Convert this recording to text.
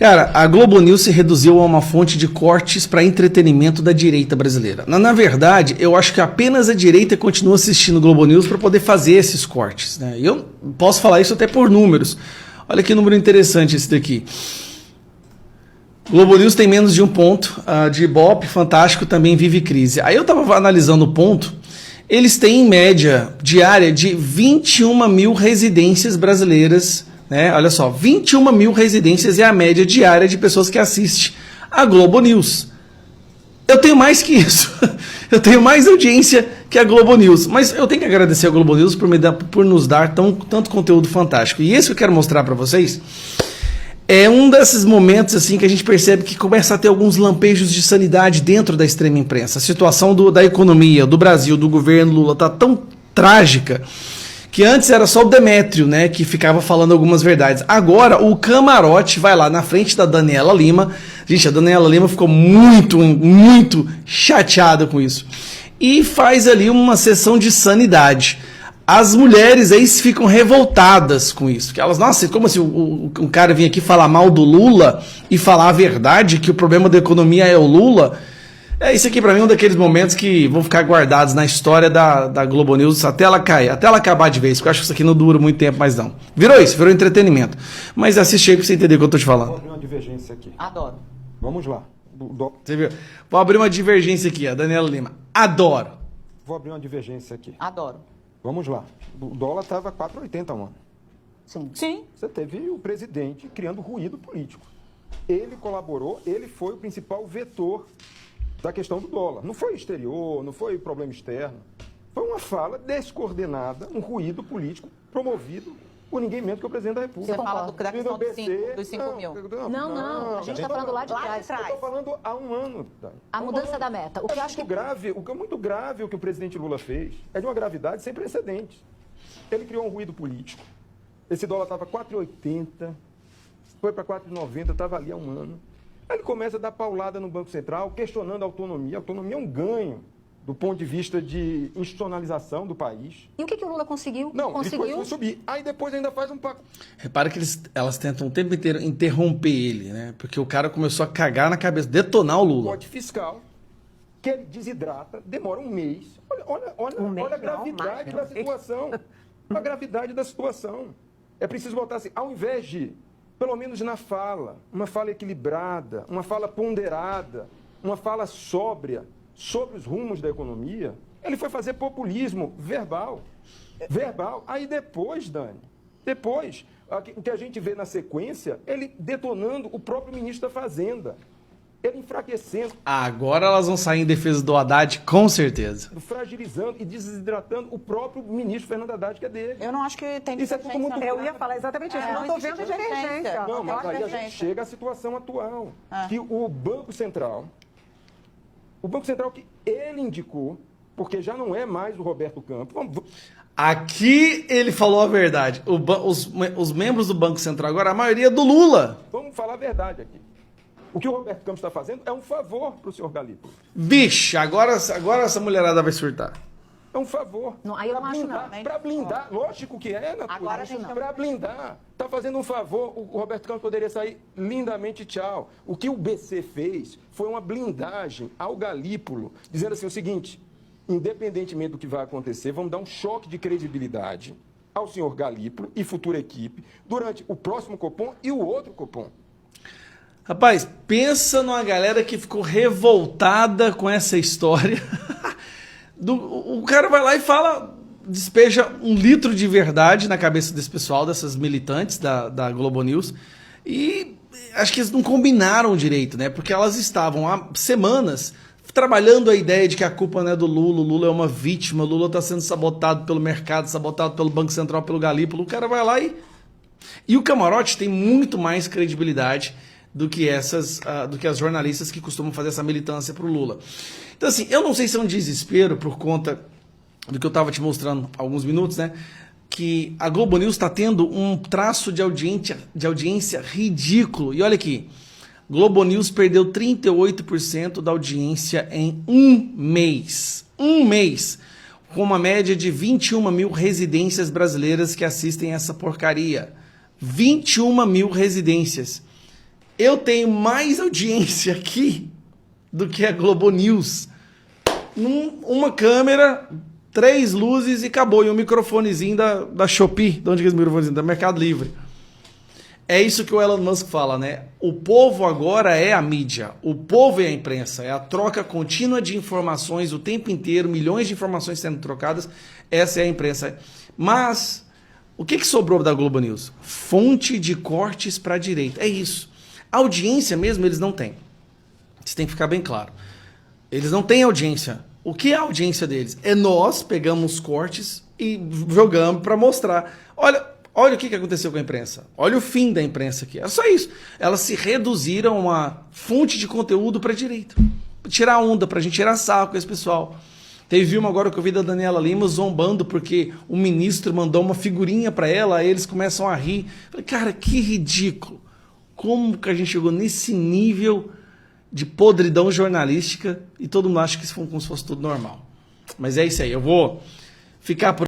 Cara, a Globo News se reduziu a uma fonte de cortes para entretenimento da direita brasileira. Na verdade, eu acho que apenas a direita continua assistindo Globo News para poder fazer esses cortes, né? E eu posso falar isso até por números. Olha que número interessante esse daqui. Globo News tem menos de 1 ponto, de Ibope, Fantástico também vive crise. Aí eu estava analisando o ponto, eles têm em média diária de 21 mil residências brasileiras, né? Olha só, 21 mil residências é a média diária de pessoas que assistem a Globo News. Eu tenho mais que isso, eu tenho mais audiência que a Globo News, mas eu tenho que agradecer a Globo News por nos dar tanto conteúdo fantástico. E esse que eu quero mostrar para vocês é um desses momentos assim que a gente percebe que começa a ter alguns lampejos de sanidade dentro da extrema imprensa. A situação da economia, do Brasil, do governo Lula está tão trágica que antes era só o Demétrio, né, que ficava falando algumas verdades. Agora o camarote vai lá na frente da Daniela Lima. Gente, a Daniela Lima ficou muito chateada com isso. E faz ali uma sessão de sanidade. As mulheres aí ficam revoltadas com isso. Que elas, nossa, como assim o cara vinha aqui falar mal do Lula e falar a verdade, que o problema da economia é o Lula? É, isso aqui pra mim é um daqueles momentos que vão ficar guardados na história da Globo News até ela cair, até ela acabar de vez, porque eu acho que isso aqui não dura muito tempo mais não. Virou isso, virou entretenimento. Mas assiste aí pra você entender o que eu tô te falando. Vou abrir uma divergência aqui. Adoro. Vamos lá. Você viu? Vou abrir uma divergência aqui, a Daniela Lima. Adoro. Vou abrir uma divergência aqui. Adoro. Vamos lá. O dólar estava 4,80 há um ano. Sim. Sim. Você teve o presidente criando ruído político. Ele colaborou, ele foi o principal vetor da questão do dólar. Não foi exterior, não foi problema externo. Foi uma fala descoordenada, um ruído político promovido por ninguém menos que o presidente da República. Você fala da questão dos 5 mil. Não, a gente está falando lá de trás. Eu estou falando há um ano, Dani. A mudança da meta. O que eu acho que o que é muito grave o que o presidente Lula fez é de uma gravidade sem precedentes. Ele criou um ruído político. Esse dólar estava 4,80, foi para 4,90, estava ali há um ano. Aí ele começa a dar paulada no Banco Central, questionando a autonomia. A autonomia é um ganho do ponto de vista de institucionalização do país. E o que o Lula conseguiu? Não, conseguiu ele foi subir. Aí depois ainda faz um pacto. Repara que elas tentam o tempo inteiro interromper ele, né? Porque o cara começou a cagar na cabeça, detonar o Lula. Código fiscal, que ele desidrata, demora um mês. Olha a gravidade da situação. A gravidade da situação. É preciso voltar assim, ao invés de, pelo menos na fala, uma fala equilibrada, uma fala ponderada, uma fala sóbria sobre os rumos da economia, ele foi fazer populismo verbal. Verbal. Aí depois, Dani, o que a gente vê na sequência, ele detonando o próprio ministro da Fazenda. Ele enfraquecendo. Agora elas vão sair em defesa do Haddad, com certeza. Fragilizando e desidratando o próprio ministro Fernando Haddad, que é dele. Eu não acho que tem Isso é tudo muito divergência. Eu ia falar exatamente isso. Não estou vendo divergência. Não, mas aí a gente divergência. chega à situação atual. Que o Banco Central que ele indicou, porque já não é mais o Roberto Campos. Aqui ele falou a verdade. Os membros do Banco Central agora, a maioria é do Lula. Vamos falar a verdade aqui. O que o Roberto Campos está fazendo é um favor para o senhor Galípolo. Vixe, agora essa mulherada vai surtar. É um favor. Não, aí eu não acho não. Para blindar, lógico que é, Natura. Agora a gente Para blindar. Está fazendo um favor, o Roberto Campos poderia sair lindamente tchau. O que o BC fez foi uma blindagem ao Galípolo, dizendo assim o seguinte, independentemente do que vai acontecer, vamos dar um choque de credibilidade ao senhor Galípolo e futura equipe durante o próximo Copom e o outro Copom. Rapaz, pensa numa galera que ficou revoltada com essa história. O cara vai lá e fala, despeja 1 litro de verdade na cabeça desse pessoal, dessas militantes da Globo News. E acho que eles não combinaram direito, né? Porque elas estavam há semanas trabalhando a ideia de que a culpa não é do Lula, o Lula é uma vítima, o Lula está sendo sabotado pelo mercado, sabotado pelo Banco Central, pelo Galípolo. O cara vai lá e o camarote tem muito mais credibilidade do que as jornalistas que costumam fazer essa militância pro Lula. Então assim, eu não sei se é um desespero por conta do que eu estava te mostrando há alguns minutos, né? Que a Globo News está tendo um traço de audiência ridículo. E olha aqui, Globo News perdeu 38% da audiência em um mês. Um mês! Com uma média de 21 mil residências brasileiras que assistem essa porcaria. 21 mil residências. Eu tenho mais audiência aqui do que a Globo News. Uma câmera, 3 luzes e acabou. E um microfonezinho da Shopee. De onde é esse microfonezinho? Da Mercado Livre. É isso que o Elon Musk fala, né? O povo agora é a mídia. O povo é a imprensa. É a troca contínua de informações o tempo inteiro. Milhões de informações sendo trocadas. Essa é a imprensa. Mas o que sobrou da Globo News? Fonte de cortes para a direita. É isso. A audiência mesmo eles não têm. Isso tem que ficar bem claro. Eles não têm audiência. O que é a audiência deles? É nós pegamos cortes e jogamos para mostrar. Olha o que aconteceu com a imprensa. Olha o fim da imprensa aqui. É só isso. Elas se reduziram a uma fonte de conteúdo para a direita. Pra tirar onda, para a gente tirar saco com esse pessoal. Teve uma agora que eu vi da Daniela Lima zombando porque o ministro mandou uma figurinha para ela, aí eles começam a rir. Falei, cara, que ridículo. Como que a gente chegou nesse nível de podridão jornalística e todo mundo acha que isso foi como se fosse tudo normal. Mas é isso aí. Eu vou ficar por